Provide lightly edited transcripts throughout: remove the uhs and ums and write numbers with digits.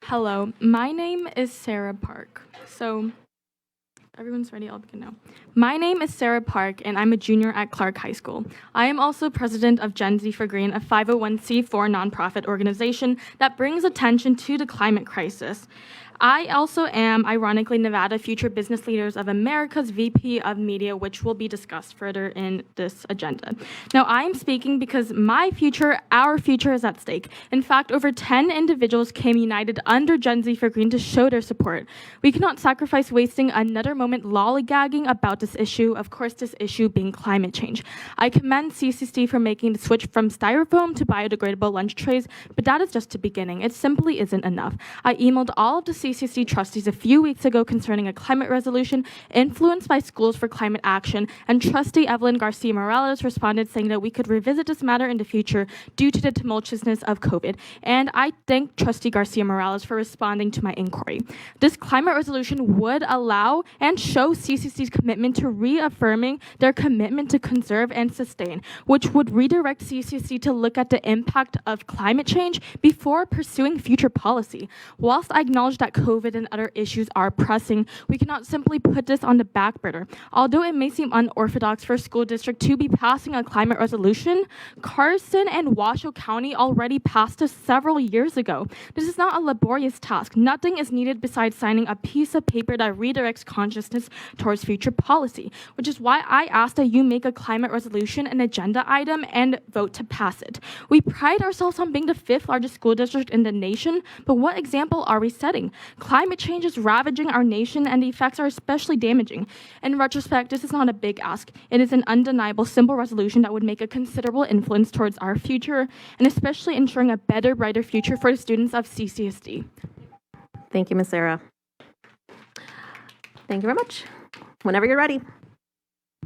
Hello, my name is Sarah Park. Everyone's ready, I'll begin now. My name is Sarah Park, and I'm a junior at Clark High School. I am also president of Gen Z for Green, a 501c4 nonprofit organization that brings attention to the climate crisis. I also am, ironically, Nevada Future Business Leaders of America's VP of Media, which will be discussed further in this agenda. Now, I am speaking because my future, our future, is at stake. In fact, over 10 individuals came united under Gen Z for Green to show their support. We cannot sacrifice wasting another moment lollygagging about this issue, of course, this issue being climate change. I commend CCSD for making the switch from styrofoam to biodegradable lunch trays, but that is just the beginning. It simply isn't enough. I emailed all of the CCSD trustees a few weeks ago concerning a climate resolution influenced by Schools for Climate Action, and Trustee Evelyn Garcia Morales responded saying that we could revisit this matter in the future due to the tumultuousness of COVID. And I thank Trustee Garcia Morales for responding to my inquiry. This climate resolution would allow and show CCSD's commitment to reaffirming their commitment to conserve and sustain, which would redirect CCSD to look at the impact of climate change before pursuing future policy. Whilst I acknowledge that COVID and other issues are pressing, we cannot simply put this on the back burner. Although it may seem unorthodox for a school district to be passing a climate resolution, Carson and Washoe County already passed this several years ago. This is not a laborious task. Nothing is needed besides signing a piece of paper that redirects consciousness towards future policy, which is why I asked that you make a climate resolution an agenda item and vote to pass it. We pride ourselves on being the 5th largest school district in the nation, but what example are we setting? Climate change is ravaging our nation, and the effects are especially damaging. In retrospect, this is not a big ask. It is an undeniable, simple resolution that would make a considerable influence towards our future, and especially ensuring a better, brighter future for the students of CCSD. Thank you, Ms. Sarah. Thank you very much. Whenever you're ready.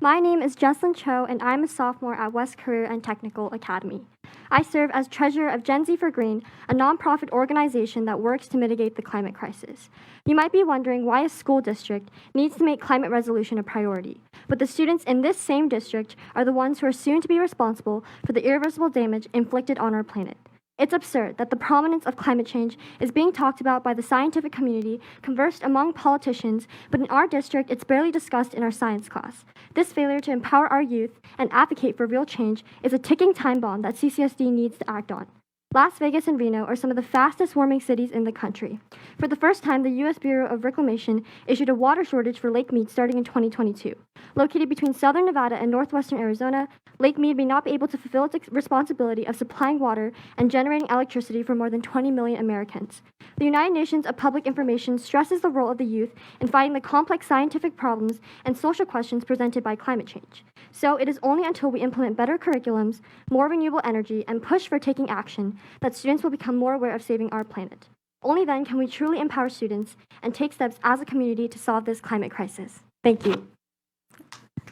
My name is Jesslyn Cho, and I'm a sophomore at West Career and Technical Academy. I serve as treasurer of Gen Z for Green, a nonprofit organization that works to mitigate the climate crisis. You might be wondering why a school district needs to make climate resolution a priority, but the students in this same district are the ones who are soon to be responsible for the irreversible damage inflicted on our planet. It's absurd that the prominence of climate change is being talked about by the scientific community, conversed among politicians, but in our district, it's barely discussed in our science class. This failure to empower our youth and advocate for real change is a ticking time bomb that CCSD needs to act on. Las Vegas and Reno are some of the fastest warming cities in the country. For the first time, the U.S. Bureau of Reclamation issued a water shortage for Lake Mead starting in 2022. Located between southern Nevada and northwestern Arizona, Lake Mead may not be able to fulfill its responsibility of supplying water and generating electricity for more than 20 million Americans. The United Nations of Public Information stresses the role of the youth in fighting the complex scientific problems and social questions presented by climate change. So it is only until we implement better curriculums, more renewable energy, and push for taking action that students will become more aware of saving our planet. Only then can we truly empower students and take steps as a community to solve this climate crisis. Thank you.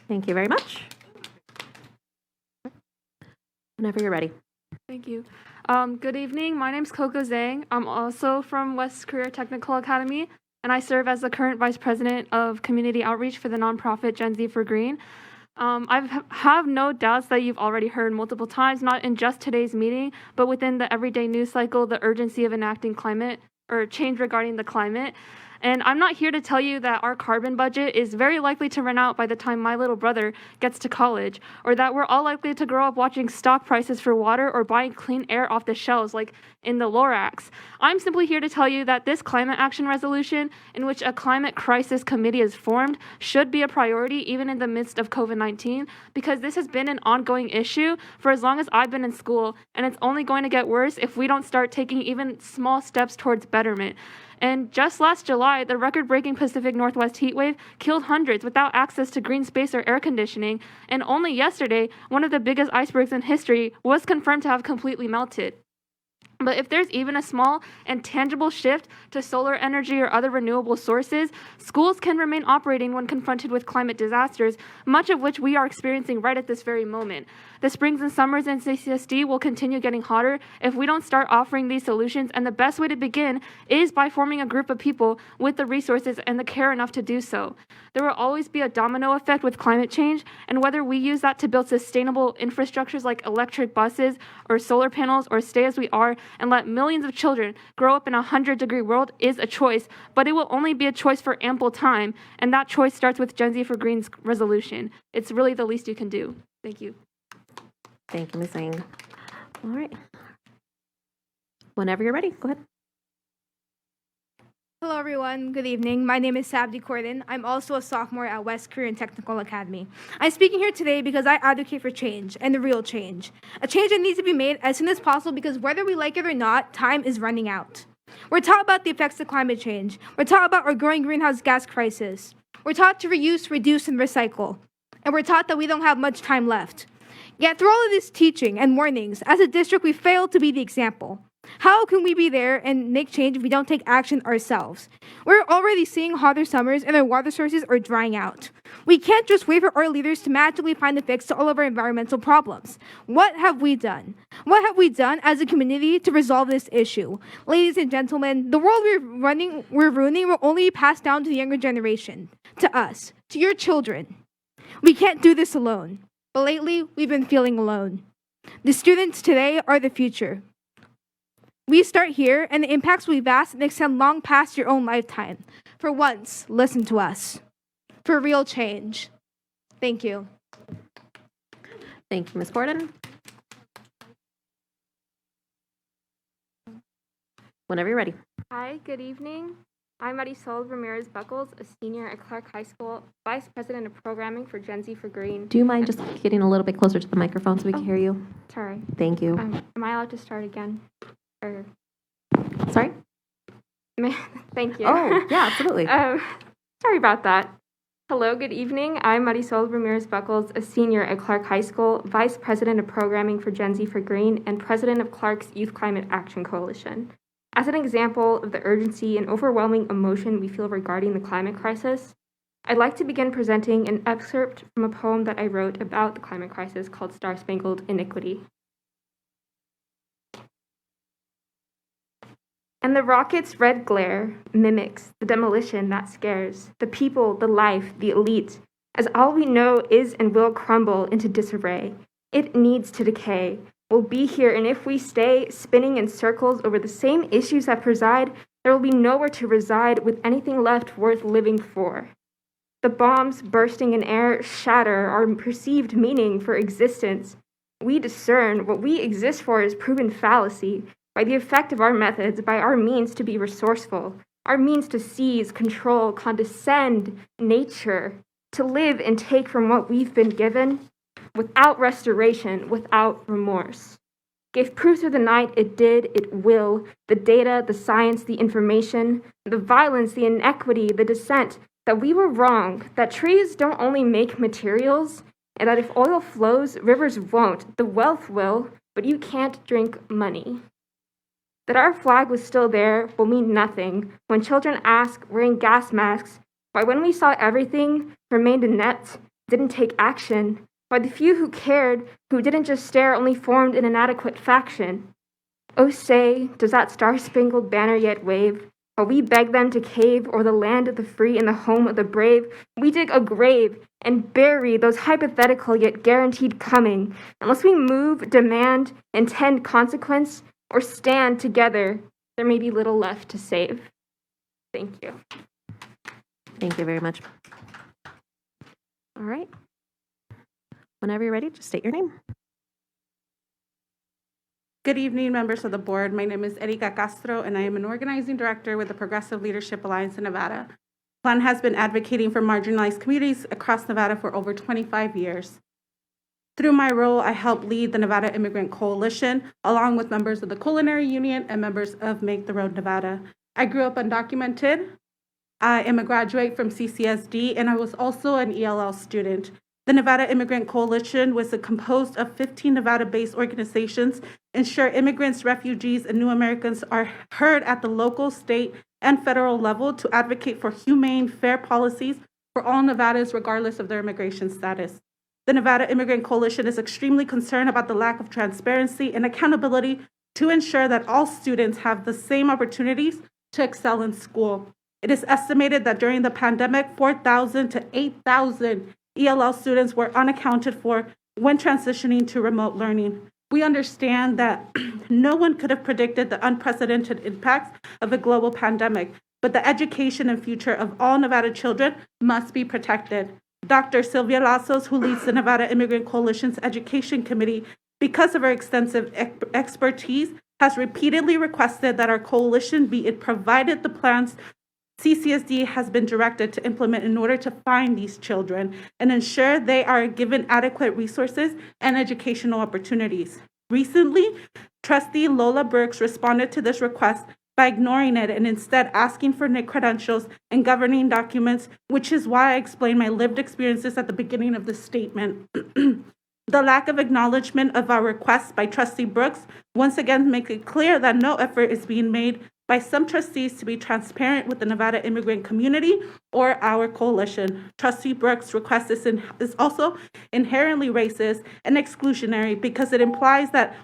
Thank you very much. Whenever you're ready. Thank you. Good evening. My name is Coco Zhao. I'm also from West Career Technical Academy, and I serve as the current Vice President of Community Outreach for the nonprofit Gen Z for Green. I have no doubts that you've already heard multiple times, not in just today's meeting, but within the everyday news cycle, the urgency of enacting climate or change regarding the climate. And I'm not here to tell you that our carbon budget is very likely to run out by the time my little brother gets to college, or that we're all likely to grow up watching stock prices for water or buying clean air off the shelves like in the Lorax. I'm simply here to tell you that this climate action resolution, in which a climate crisis committee is formed, should be a priority even in the midst of COVID-19, because this has been an ongoing issue for as long as I've been in school, and it's only going to get worse if we don't start taking even small steps towards betterment. And just last July, the record-breaking Pacific Northwest heat wave killed hundreds without access to green space or air conditioning. And only yesterday, one of the biggest icebergs in history was confirmed to have completely melted. But if there's even a small and tangible shift to solar energy or other renewable sources, schools can remain operating when confronted with climate disasters, much of which we are experiencing right at this very moment. The springs and summers in CCSD will continue getting hotter if we don't start offering these solutions, and the best way to begin is by forming a group of people with the resources and the care enough to do so. There will always be a domino effect with climate change, and whether we use that to build sustainable infrastructures like electric buses or solar panels or stay as we are and let millions of children grow up in a 100-degree world is a choice, but it will only be a choice for ample time, and that choice starts with Gen Z for Green's resolution. It's really the least you can do. Thank you. Thank you, Ms. Zhang. All right. Whenever you're ready, go ahead. Hello, everyone. Good evening. My name is Sabrina Corden. I'm also a sophomore at West Korean Technical Academy. I'm speaking here today because I advocate for change, and the real change. A change that needs to be made as soon as possible because whether we like it or not, time is running out. We're taught about the effects of climate change. We're taught about our growing greenhouse gas crisis. We're taught to reuse, reduce, and recycle. And we're taught that we don't have much time left. Yet through all of this teaching and warnings, as a district, we fail to be the example. How can we be there and make change if we don't take action ourselves? We're already seeing hotter summers and our water sources are drying out. We can't just wait for our leaders to magically find the fix to all of our environmental problems. What have we done? What have we done as a community to resolve this issue? Ladies and gentlemen, the world we're ruining will only be passed down to the younger generation, to us, to your children. We can't do this alone. But lately, we've been feeling alone. The students today are the future. We start here, and the impacts will be vast and extend long past your own lifetime. For once, listen to us. For real change. Thank you. Thank you, Ms. Corden. Whenever you're ready. Hi, good evening. I'm Marissa Ramirez Buckles, a senior at Clark High School, Vice President of Programming for Gen Z for Green. Do you mind just getting a little bit closer to the microphone so we can hear you? Sorry. Thank you. Am I allowed to start again? Or Sorry? Thank you. Oh, yeah, absolutely. Sorry about that. Hello, good evening. I'm Marissa Ramirez Buckles, a senior at Clark High School, Vice President of Programming for Gen Z for Green, and President of Clark's Youth Climate Action Coalition. As an example of the urgency and overwhelming emotion we feel regarding the climate crisis, I'd like to begin presenting an excerpt from a poem that I wrote about the climate crisis called Star-Spangled Iniquity. And the rocket's red glare mimics the demolition that scares the people, the life, the elite, as all we know is and will crumble into disarray. It needs to decay. We'll be here, and if we stay spinning in circles over the same issues that preside, there will be nowhere to reside with anything left worth living for. The bombs bursting in air shatter our perceived meaning for existence. We discern what we exist for is proven fallacy by the effect of our methods, by our means to be resourceful, our means to seize, control, condescend nature, to live and take from what we've been given, without restoration, without remorse. Gave proof through the night, it did, it will. The data, the science, the information, the violence, the inequity, the dissent, that we were wrong, that trees don't only make materials, and that if oil flows, rivers won't, the wealth will, but you can't drink money. That our flag was still there will mean nothing when children ask, wearing gas masks, why when we saw everything, remained inept, didn't take action, why the few who cared, who didn't just stare, only formed an inadequate faction. Oh, say, does that star-spangled banner yet wave? While we beg them to cave o'er the land of the free and the home of the brave, we dig a grave and bury those hypothetical yet guaranteed coming. Unless we move, demand, intend consequence, or stand together, there may be little left to save. Thank you. Thank you very much. All right. Whenever you're ready, just state your name. Good evening, members of the board. My name is Erika Castro, and I am an organizing director with the Progressive Leadership Alliance in Nevada. PLAN has been advocating for marginalized communities across Nevada for over 25 years. Through my role, I help lead the Nevada Immigrant Coalition, along with members of the Culinary Union and members of Make the Road Nevada. I grew up undocumented. I am a graduate from CCSD, and I was also an ELL student. The Nevada Immigrant Coalition was composed of 15 Nevada-based organizations, ensure immigrants, refugees, and new Americans are heard at the local, state, and federal level to advocate for humane, fair policies for all Nevadans, regardless of their immigration status. The Nevada Immigrant Coalition is extremely concerned about the lack of transparency and accountability to ensure that all students have the same opportunities to excel in school. It is estimated that during the pandemic, 4,000 to 8,000 ELL students were unaccounted for when transitioning to remote learning. We understand that no one could have predicted the unprecedented impacts of a global pandemic, but the education and future of all Nevada children must be protected. Dr. Sylvia Lazos, who leads the Nevada Immigrant Coalition's Education Committee, because of her extensive expertise, has repeatedly requested that our coalition be provided the plans CCSD has been directed to implement in order to find these children and ensure they are given adequate resources and educational opportunities. Recently, Trustee Lola Burks responded to this request by ignoring it and instead asking for NIC credentials and governing documents, which is why I explained my lived experiences at the beginning of this statement. The lack of acknowledgement of our request by Trustee Brooks once again makes it clear that no effort is being made by some trustees to be transparent with the Nevada immigrant community or our coalition. Trustee Brooks' request is also inherently racist and exclusionary because it implies that